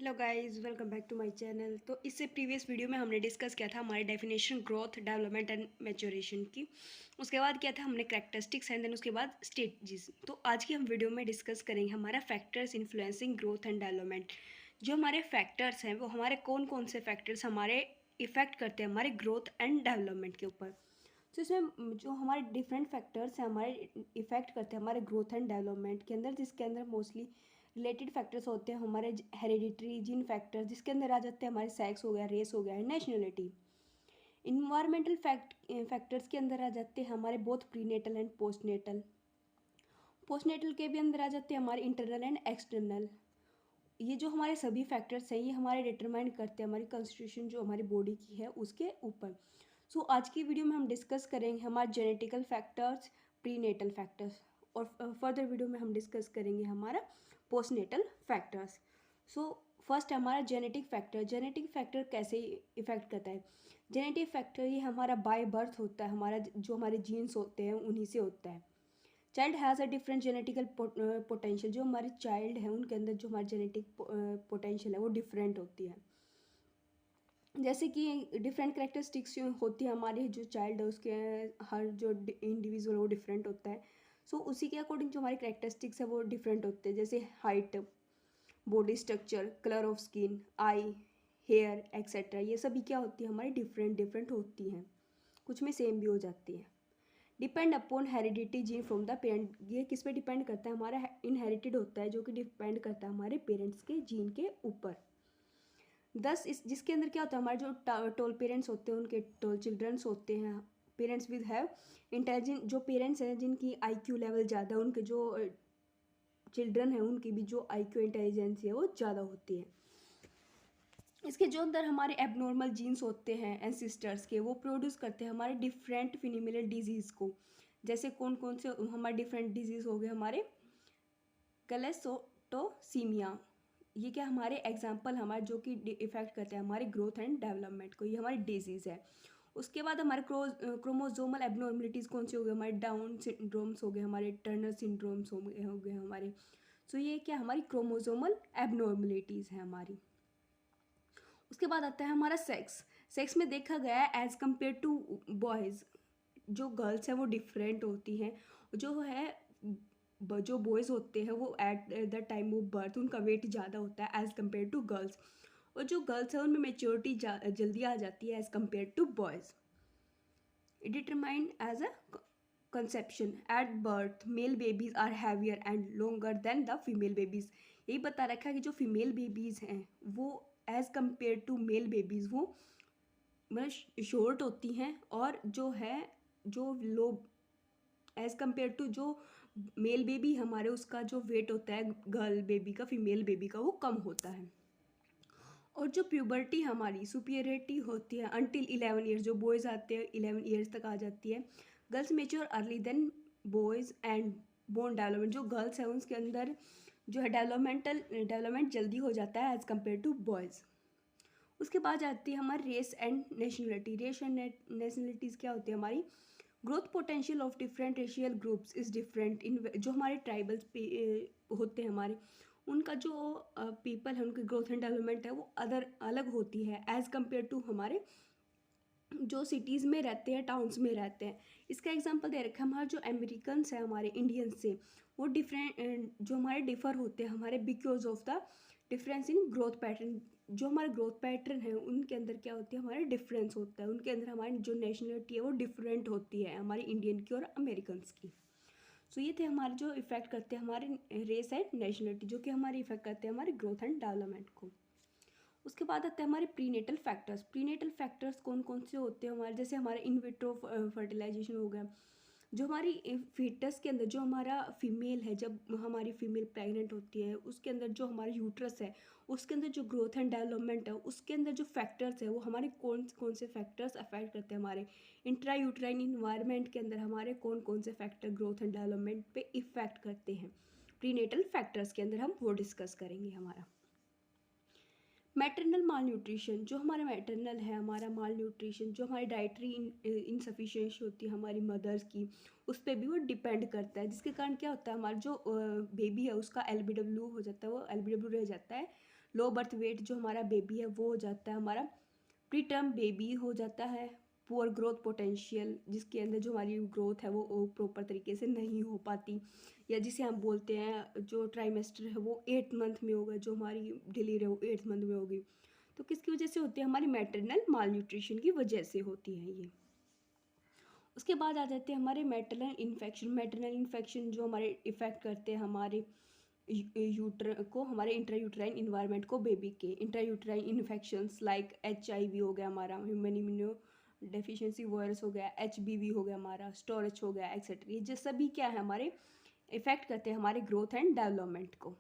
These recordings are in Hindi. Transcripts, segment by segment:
Hello guys, welcome back to my channel. तो इससे प्रीवियस वीडियो में हमने डिस्कस किया था हमारे definition, growth, development and maturation की। उसके बाद किया था हमने कैरेक्टरिस्टिक्स एंड देन उसके बाद स्टेजेस। तो आज की हम वीडियो में डिस्कस करेंगे हमारा factors influencing growth and development. जो हमारे फैक्टर्स हैं वो हमारे कौन कौन से फैक्टर्स हमारे इफ़ेक्ट करते हैं हमारे ग्रोथ एंड डेवलपमेंट के ऊपर। तो इसमें जो हमारे डिफरेंट फैक्टर्स हैं हमारे इफ़ेक्ट करते हैं हमारे ग्रोथ एंड डेवलपमेंट के अंदर, जिसके अंदर मोस्टली रिलेटेड फैक्टर्स होते हैं हमारे हेरिडिटरी जीन फैक्टर्स, जिसके अंदर आ जाते हैं हमारे सेक्स हो गया, रेस हो गया, नेशनलिटी। इन्वायरमेंटल फैक्टर्स के अंदर आ जाते हैं हमारे both prenatal and postnatal. Postnatal के भी अंदर आ जाते हैं हमारे इंटरनल एंड एक्सटर्नल। ये जो हमारे सभी फैक्टर्स हैं ये हमारे डिटरमाइन करते हैं हमारी कॉन्स्टिट्यूशन जो हमारी बॉडी की है उसके ऊपर। सो आज की वीडियो में हम डिस्कस करेंगे हमारे जेनेटिकल फैक्टर्स, प्रीनेटल फैक्टर्स, और फर्दर वीडियो में हम डिस्कस करेंगे हमारा पोस्टनेटल फैक्टर्स। सो फर्स्ट हमारा जेनेटिक फैक्टर। जेनेटिक फैक्टर कैसे इफेक्ट करता है? जेनेटिक फैक्टर ये हमारा बाय बर्थ होता है, हमारा जो हमारे जीन्स होते हैं उन्हीं से होता है। Child has a different genetical potential. जो हमारे चाइल्ड हैं उनके अंदर जो हमारी जेनेटिक पोटेंशियल है वो डिफरेंट होती है। जैसे कि डिफरेंट करेक्टरिस्टिक्स होती है हमारी जो चाइल्ड है उसके, हर जो इंडिविजुअल वो डिफरेंट होता है। सो उसी के अकॉर्डिंग जो हमारी करेक्टरिस्टिक्स है वो डिफरेंट होते हैं, जैसे height, body structure, colour of skin, eye, hair etcetera. ये सभी क्या होती है हमारी डिफरेंट डिफरेंट होती हैं, कुछ में सेम भी हो जाती है। Depend upon heredity gene from the parent. ये किस पे डिपेंड करता है? हमारा इनहेरिटेड होता है, जो कि डिपेंड करता है हमारे पेरेंट्स के जीन के ऊपर। दस इस जिसके अंदर क्या होता है, हमारे जो टोल पेरेंट्स होते हैं उनके टोल चिल्ड्रंस होते हैं। पेरेंट्स विद हैव इंटेलिजेंट, जो पेरेंट्स हैं जिनकी आईक्यू लेवल ज़्यादा, उनके जो चिल्ड्रन हैं उनकी भी जो आईक्यू इंटेलिजेंस है वो ज़्यादा होती है। इसके जो अंदर हमारे एबनॉर्मल जीन्स होते हैं एंसिस्टर्स के, वो प्रोड्यूस करते हैं हमारे डिफरेंट फिनोमिनल डिजीज़ को। जैसे कौन कौन से हमारे डिफरेंट डिजीज़ हो गए, हमारे कैलेसोटोसीमिया। ये क्या हमारे एग्जाम्पल हमारे जो कि इफेक्ट करते हैं हमारे ग्रोथ एंड डेवलपमेंट को, ये हमारी डिजीज़ है। उसके बाद हमारे क्रोमोजोमल एबनॉर्मलिटीज़ कौन से हो गए? हमारे डाउन सिंड्रोम्स हो गए, हमारे टर्नर सिंड्रोम्स हो गए हमारे। सो ये क्या हमारी क्रोमोजोमल एबनॉर्मलिटीज़ है हमारी। उसके बाद आता है हमारा सेक्स। सेक्स में देखा गया है एज़ कम्पेयर टू बॉयज़, जो गर्ल्स हैं वो डिफरेंट होती हैं। जो है जो बॉयज़ होते हैं वो at the time of birth उनका वेट ज़्यादा होता है एज़ कम्पेयर टू गर्ल्स, और जो गर्ल्स हैं उनमें मेच्योरिटी जल्दी आ जाती है as compare to boys. Determined as a conception at birth male babies are heavier and longer than the female babies. यही बता रखा है कि जो फीमेल बेबीज़ हैं वो as compare to male babies वो मतलब शॉर्ट होती हैं, और जो है जो लो एज़ कम्पेयर टू जो मेल बेबी हमारे उसका जो वेट होता है गर्ल बेबी का, फीमेल बेबी का, वो कम होता है। और जो प्यूबर्टी हमारी सुपीरियरिटी होती है अंटिल 11 ईयर्स, जो बॉयज़ आते हैं 11 ईयर्स तक आ जाती है। Girls mature early then boys and bone development, जो गर्ल्स है उसके अंदर जो है डेवलपमेंट जल्दी हो जाता है एज़ कम्पेयर टू बॉयज़। उसके बाद आती है हमारी race and nationality. Race and nationalities क्या होती है हमारी? Growth potential of different racial groups is different in, जो हमारे ट्राइबल्स होते हैं हमारे, उनका जो पीपल है उनकी ग्रोथ एंड डेवलपमेंट है वो अदर अलग होती है एज़ कम्पेयर टू हमारे जो सिटीज़ में रहते हैं, टाउन्स में रहते हैं। इसका एग्जांपल दे रखा है हमारे जो अमेरिकन्स हैं हमारे इंडियंस से, वो डिफरेंट जो हमारे डिफ़र होते हैं हमारे because of the difference in growth pattern. जो हमारे ग्रोथ पैटर्न है उनके अंदर क्या होती है हमारे डिफरेंस होता है, उनके अंदर हमारी जो नेशनलिटी है वो डिफरेंट होती है हमारी इंडियन की और अमेरिकन्स की। सो ये थे हमारे जो इफ़ेक्ट करते हैं हमारे रेस एंड नेशनलिटी, जो कि हमारे इफ़ेक्ट करते हैं हमारे ग्रोथ एंड डेवलपमेंट को। उसके बाद आते हैं हमारे प्रीनेटल फैक्टर्स। प्रीनेटल फैक्टर्स कौन कौन से होते हैं हमारे? जैसे हमारे इन विट्रो फर्टिलाइजेशन हो गया, जो हमारी फीटस के अंदर जो हमारा फीमेल है, जब हमारी फीमेल प्रेग्नेंट होती है उसके अंदर जो हमारा यूट्रस है उसके अंदर जो ग्रोथ एंड डेवलपमेंट है उसके अंदर जो फैक्टर्स है वो हमारे कौन कौन से फैक्टर्स अफेक्ट करते हैं? हमारे इंट्रा यूट्राइन इन्वायरमेंट के अंदर हमारे कौन कौन से फैक्टर ग्रोथ एंड डेवलपमेंट पे इफेक्ट करते हैं? प्रीनेटल फैक्टर्स के अंदर हम वो डिस्कस करेंगे हमारा। मैटरनल माल न्यूट्रिशन, जो हमारा मैटरनल है हमारा माल न्यूट्रिशन, जो हमारी डाइटरी इनसफिशिएंसी होती है हमारी मदर्स की, उस पर भी वो डिपेंड करता है, जिसके कारण क्या होता है हमारा जो बेबी है उसका LBW हो जाता है, वो LBW रह जाता है लो बर्थ वेट जो हमारा बेबी है वो हो जाता है हमारा प्री टर्म बेबी हो जाता है। पुअर ग्रोथ पोटेंशियल, जिसके अंदर जो हमारी ग्रोथ है वो प्रॉपर तरीके से नहीं हो पाती, या जिसे हम बोलते हैं जो ट्राइमेस्टर है वो 8 मंथ में होगा, जो हमारी डिलीवरी है वो 8 मंथ में होगी। तो किसकी वजह से होती है? हमारी मैटरनल माल न्यूट्रिशन की वजह से होती है ये। उसके बाद आ जाते हैं हमारे मैटरनल इन्फेक्शन। मैटरनल इन्फेक्शन जो हमारे इफ़ेक्ट करते हैं हमारे यूटर को, हमारे इंट्रायूट्राइन इन्वायरमेंट को, बेबी के इंट्रायूट्राइन इन्फेक्शंस लाइक HIV हो गया हमारा, ह्यूमन इम्यूनो डेफिशिएंसी वायरस हो गया, HBV हो गया हमारा, स्टोरेज हो गया, एक्सेट्रा। ये सभी क्या है? हमारे इफ़ेक्ट करते हैं हमारे ग्रोथ एंड डेवलपमेंट को।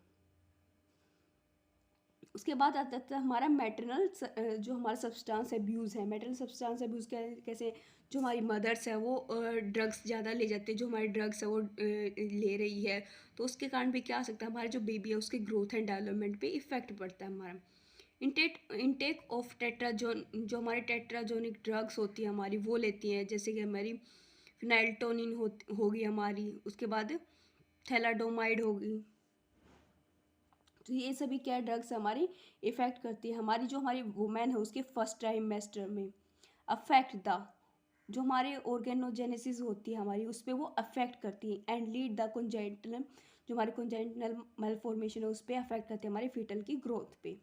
उसके बाद आता था हमारा मैटरनल जो हमारा सब्सटेंस अब्यूज़ है। मैटरनल सब्सटेंस अब्यूज़ कैसे? जो हमारी मदर्स है वो ड्रग्स ज़्यादा ले जाते हैं, जो हमारी ड्रग्स है वो ले रही है, तो उसके कारण भी क्या हो सकता है? हमारे जो बेबी है उसके ग्रोथ एंड डेवलपमेंट पे इफ़ेक्ट पड़ता है हमारा। इंटेक ऑफ टेट्राजोन, जो हमारे टेट्राजोनिक ड्रग्स होती है हमारी वो लेती हैं, जैसे कि हमारी फिनाइल्टोनिन होगी हमारी, उसके बाद थैलाडोमाइड होगी। तो ये सभी क्या ड्रग्स हमारी इफ़ेक्ट करती है हमारी जो हमारी वुमेन है उसके फर्स्ट ट्राइमेस्टर में। अफेक्ट द, जो हमारे ऑर्गेनोजेनेसिस होती है हमारी उस पर वो अफेक्ट करती है। एंड लीड द कंजेनिटल, जो हमारे कंजेनिटल मैलफॉर्मेशन है उस पर अफेक्ट करते हैं हमारे फीटल की ग्रोथ पे।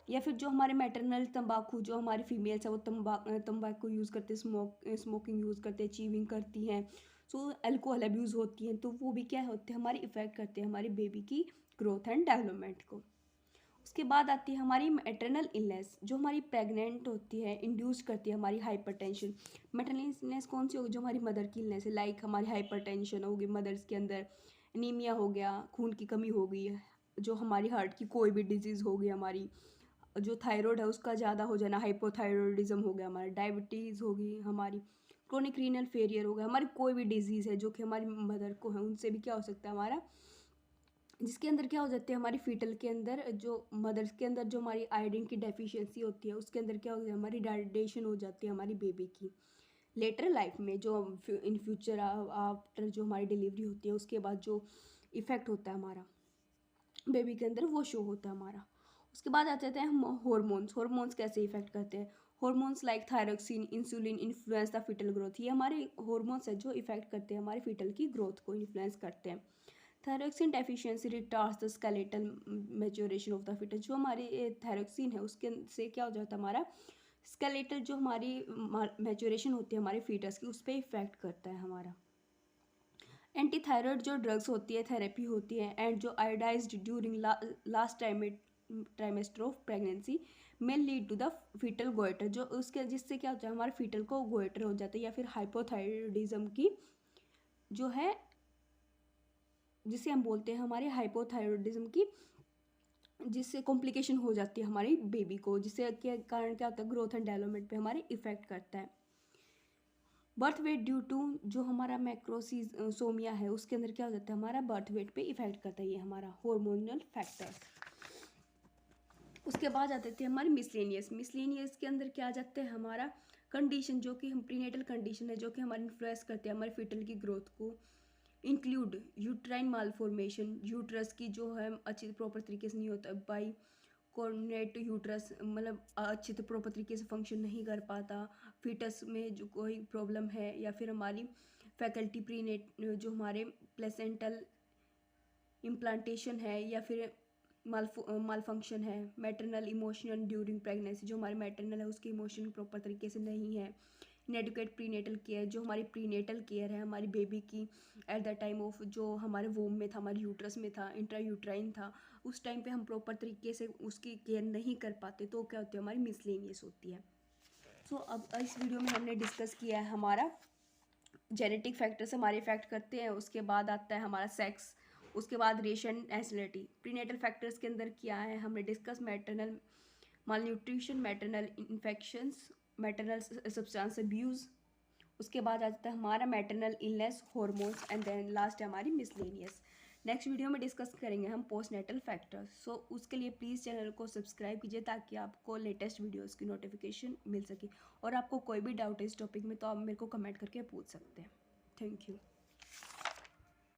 या फिर जो हमारे मैटरनल तंबाकू, जो हमारी फीमेल्स है वो तंबाकू यूज़ करते हैं, स्मोकिंग यूज़ करते हैं, चीविंग करती हैं, सो अल्कोहल अब्यूज़ होती हैं, तो वो भी क्या होते हैं? हमारी इफ़ेक्ट करते हैं हमारी बेबी की ग्रोथ एंड डेवलपमेंट को। उसके बाद आती है हमारी मैटरनल इलनेस, जो हमारी प्रेग्नेंट होती है, इंड्यूस करती है हमारी हाइपरटेंशन। मैटरनल इलनेस कौन सी होगी? जो हमारी मदर की इलनेस है, लाइक हमारी हाइपरटेंशन होगी मदर्स के अंदर, एनीमिया हो गया, खून की कमी हो गई, जो हमारी हार्ट की कोई भी डिजीज़ होगी हमारी, जो थायराइड है उसका ज़्यादा हो जाना, हाइपोथायरॉयडिज्म हो गया हमारा, डायबिटीज़ होगी हमारी, क्रोनिक रीनल फेलियर हो गया, हमारी कोई भी डिजीज़ है जो कि हमारी मदर को है, उनसे भी क्या हो सकता है हमारा, जिसके अंदर क्या हो जाती है हमारी फीटल के अंदर, जो मदर्स के अंदर जो हमारी आयोडीन की डेफिशिएंसी होती है उसके अंदर क्या हो जाती है हमारी डायडेशन हो जाती है हमारी बेबी की लेटर लाइफ में, जो इन फ्यूचर आफ्टर जो हमारी डिलीवरी होती है उसके बाद जो इफ़ेक्ट होता है हमारा बेबी के अंदर वो शो होता है हमारा। उसके बाद आ जाते हैं हम हॉर्मोन्स। हॉर्मोन्स कैसे इफेक्ट करते हैं? Hormones like thyroxine, insulin influence the foetal growth. ये हमारे हॉर्मोन्स है जो इफेक्ट करते हैं हमारे फीटल की ग्रोथ को, इन्फ्लुएंस करते हैं। Thyroxine deficiency retards the skeletal maturation of the foetal. जो हमारी थायरोक्सिन है उसके से क्या हो जाता है हमारा स्केलेटल, जो हमारी मैच्योरेशन होती है हमारे फीटस की उस पर इफेक्ट करता है हमारा। एंटी थायराइड जो ड्रग्स होती है, थेरेपी होती है, एंड जो iodised during last trimester of pregnancy में lead to the foetal goitre, जो उसके जिससे क्या होता है हमारे फीटल को गोइटर हो जाता है, या फिर हाइपोथायरॉयडिज्म की जो है जिसे हम बोलते हैं हमारे हाइपोथायरॉयडिज्म की, जिससे कॉम्प्लिकेशन हो जाती है हमारी बेबी को, जिससे के कारण क्या होता है ग्रोथ एंड डेवलपमेंट पे हमारे इफेक्ट करता है। बर्थ वेट ड्यू टू जो हमारा मैक्रोसीसोमिया है उसके अंदर क्या हो जाता है हमारा बर्थ वेट पे इफेक्ट करता है ये हमारा हार्मोनल फैक्टर। उसके बाद आ जाते हैं हमारे मिसलेनियस के अंदर क्या आ जाता है हमारा कंडीशन, जो कि हम प्रीनेटल कंडीशन है जो कि हमारे इन्फ्लुएंस करते हैं हमारे फीटल की ग्रोथ को। इंक्लूड यूट्राइन मालफॉर्मेशन, यूट्रस की जो है अच्छी प्रॉपर तरीके से नहीं होता, बाई कोऑर्डिनेट यूट्रस मतलब अच्छे से प्रॉपर तरीके से फंक्शन नहीं कर पाता, फीटस में जो कोई प्रॉब्लम है, या फिर हमारी फैकल्टी प्रीनेट जो हमारे प्लेसेंटल इम्प्लांटेशन है, या फिर माल फंक्शन है, मैटरनल इमोशनल ड्यूरिंग प्रेगनेंसी, जो हमारे मैटरनल है उसके इमोशन प्रॉपर तरीके से नहीं है। इनएडुकेट प्रीनेटल केयर, जो हमारी प्रीनेटल केयर है हमारी बेबी की एट द टाइम ऑफ जो हमारे वोम में था, हमारे यूट्रस में था, इंट्रा यूट्राइन था, उस टाइम पे हम प्रॉपर तरीके से उसकी केयर नहीं कर पाते, तो क्या होती है हमारी मिसलेनियस होती है। सो अब इस वीडियो में हमने डिस्कस किया है हमारा जेनेटिक फैक्टर्स हमारे इफेक्ट करते हैं, उसके बाद आता है हमारा सेक्स, उसके बाद रेशन एसिडिटी। प्रीनेटल फैक्टर्स के अंदर क्या है हमने discuss maternal malnutrition, maternal infections, maternal substance abuse, उसके बाद आ जाता है हमारा maternal illness, hormones, and then last है हमारी मिसलेनियस। नेक्स्ट वीडियो में डिस्कस करेंगे हम पोस्टनेटल फैक्टर्स। सो उसके लिए प्लीज़ चैनल को सब्सक्राइब कीजिए ताकि आपको लेटेस्ट वीडियोस की नोटिफिकेशन मिल सके, और आपको कोई भी डाउट है इस टॉपिक में तो आप मेरे को कमेंट करके पूछ सकते हैं। Thank you.